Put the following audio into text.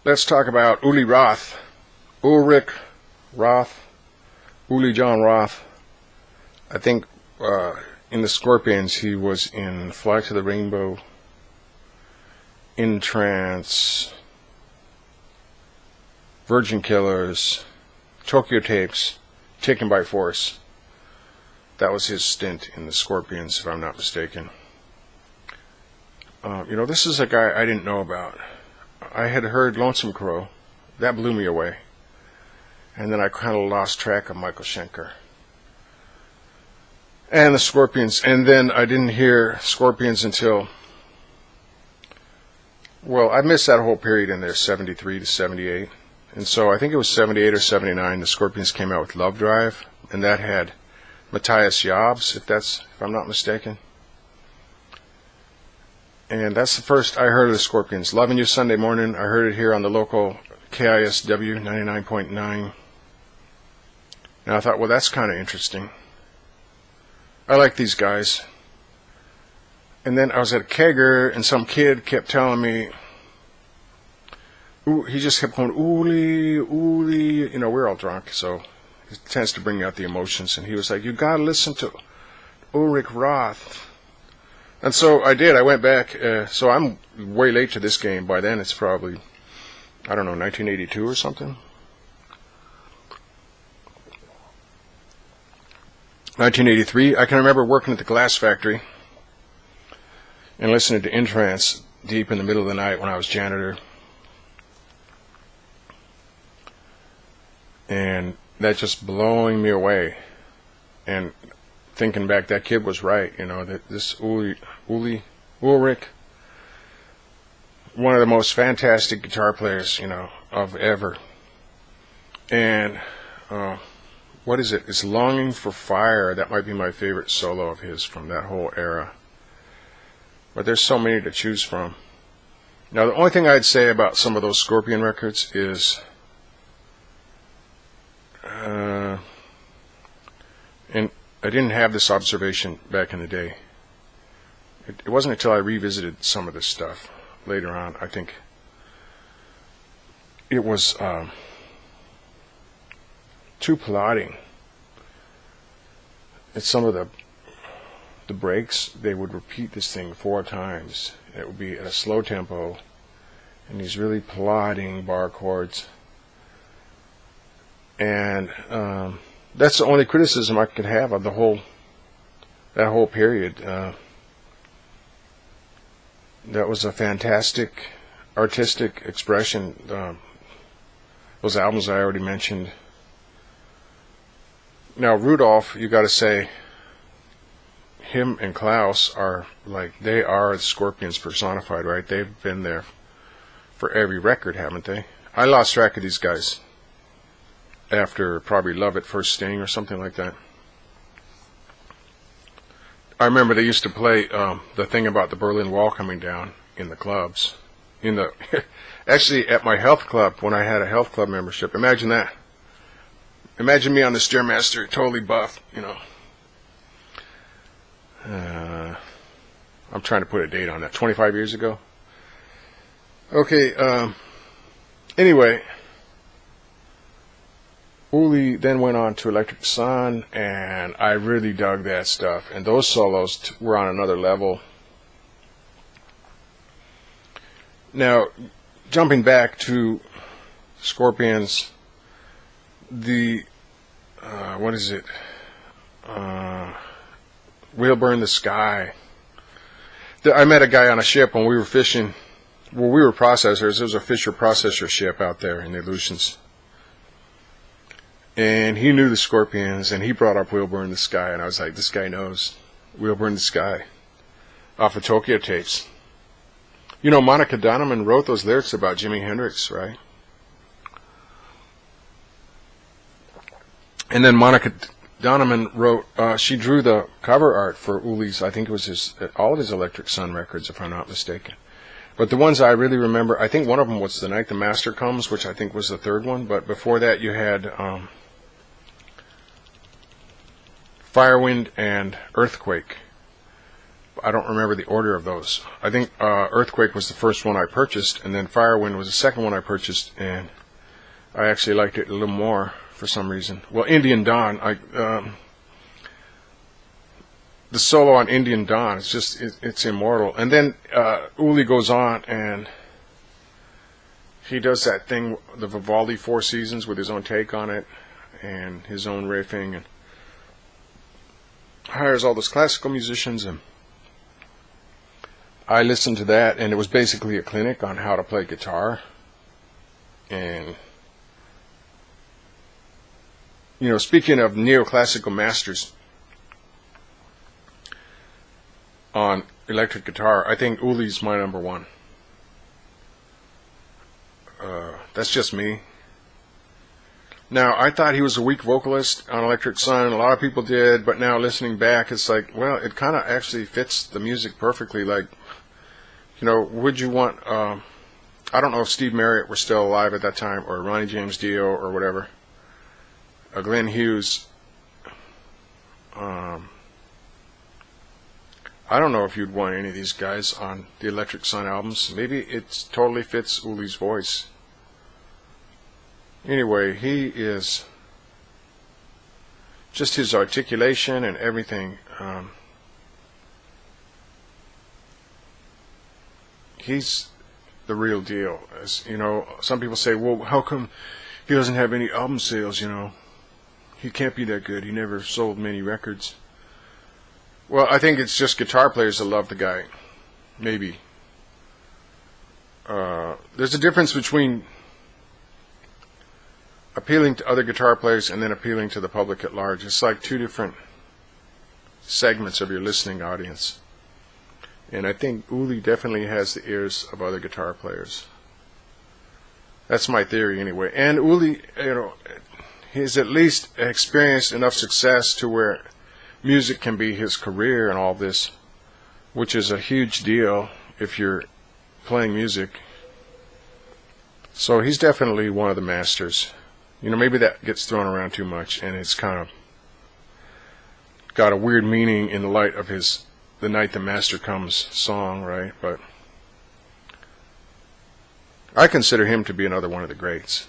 Let's talk about Uli Roth. Ulrich Roth. Uli Jon Roth. I think in the Scorpions he was in Fly to the Rainbow, In Trance, Virgin Killers, Tokyo Tapes, Taken by Force. That was his stint in the Scorpions, if I'm not mistaken. This is a guy I didn't know about. I had heard Lonesome Crow. That blew me away. And then I kind of lost track of Michael Schenker. And the Scorpions. And then I didn't hear Scorpions until... Well, I missed that whole period in there, 73 to 78. And so I think it was 78 or 79, the Scorpions came out with Love Drive. And that had Matthias Jobs, if I'm not mistaken. And that's the first I heard of the Scorpions. Loving You Sunday Morning. I heard it here on the local KISW 99.9. And I thought, well, that's kind of interesting. I like these guys. And then I was at a kegger, and some kid kept telling me, he just kept going, Uli, Uli. We're all drunk, so it tends to bring out the emotions. And he was like, you got to listen to Ulrich Roth. And so I did. I went back. So I'm way late to this game. By then it's probably, 1982 or something. 1983. I can remember working at the glass factory and listening to In Trance deep in the middle of the night when I was janitor. And that just blowing me away. And thinking back, that kid was right, that this Ulrich, one of the most fantastic guitar players, of ever. And what is it? It's Longing for Fire. That might be my favorite solo of his from that whole era. But there's so many to choose from. Now, the only thing I'd say about some of those Scorpion records is, and I didn't have this observation back in the day. It wasn't until I revisited some of this stuff later on, I think it was too plodding. At some of the breaks, they would repeat this thing 4 times. It would be at a slow tempo, and these really plodding bar chords. And that's the only criticism I could have of that whole period. That was a fantastic artistic expression. Those albums I already mentioned. Now Rudolph, you got to say, him and Klaus are they are the Scorpions personified, right? They've been there for every record, haven't they? I lost track of these guys after probably Love at First Sting or something like that. I remember they used to play the thing about the Berlin Wall coming down in the clubs. Actually, at my health club, when I had a health club membership. Imagine that. Imagine me on the Stairmaster, totally buff, I'm trying to put a date on that. 25 years ago? Okay, anyway, Uli then went on to Electric Sun, and I really dug that stuff. And those solos were on another level. Now, jumping back to Scorpions, what is it? We'll Burn the Sky. I met a guy on a ship when we were fishing. Well, we were processors. There was a Fisher processor ship out there in the Aleutians. And he knew the Scorpions, and he brought up We'll Burn the Sky, and I was like, this guy knows We'll Burn the Sky off of Tokyo Tapes. Monica Donovan wrote those lyrics about Jimi Hendrix, right? And then Monica Donovan wrote, she drew the cover art for Uli's, I think it was all of his Electric Sun records, if I'm not mistaken. But the ones I really remember, I think one of them was The Night the Master Comes, which I think was the third one. But before that, you had Firewind and Earthquake. I don't remember the order of those. I think Earthquake was the first one I purchased, and then Firewind was the second one I purchased, and I actually liked it a little more for some reason. Well, Indian Dawn, the solo on Indian Dawn, it's immortal. And then Uli goes on and he does that thing, the Vivaldi Four Seasons, with his own take on it and his own riffing, and hires all those classical musicians, and I listened to that, and it was basically a clinic on how to play guitar. And speaking of neoclassical masters on electric guitar, I think Uli's my number one. That's just me. Now, I thought he was a weak vocalist on Electric Sun. A lot of people did, but now listening back, it's like, well, it kind of actually fits the music perfectly. Like, would you want, I don't know if Steve Marriott were still alive at that time, or Ronnie James Dio, or whatever, Glenn Hughes. I don't know if you'd want any of these guys on the Electric Sun albums. Maybe it totally fits Uli's voice. Anyway, he is just his articulation and everything. He's the real deal. As some people say, well, how come he doesn't have any album sales? He can't be that good. He never sold many records. Well, I think it's just guitar players that love the guy. Maybe. There's a difference between appealing to other guitar players and then appealing to the public at large. It's like two different segments of your listening audience. And I think Uli definitely has the ears of other guitar players. That's my theory anyway. And Uli, he's at least experienced enough success to where music can be his career and all this, which is a huge deal if you're playing music. So he's definitely one of the masters. Maybe that gets thrown around too much, and it's kind of got a weird meaning in the light of his "The Night the Master Comes" song, right? But I consider him to be another one of the greats.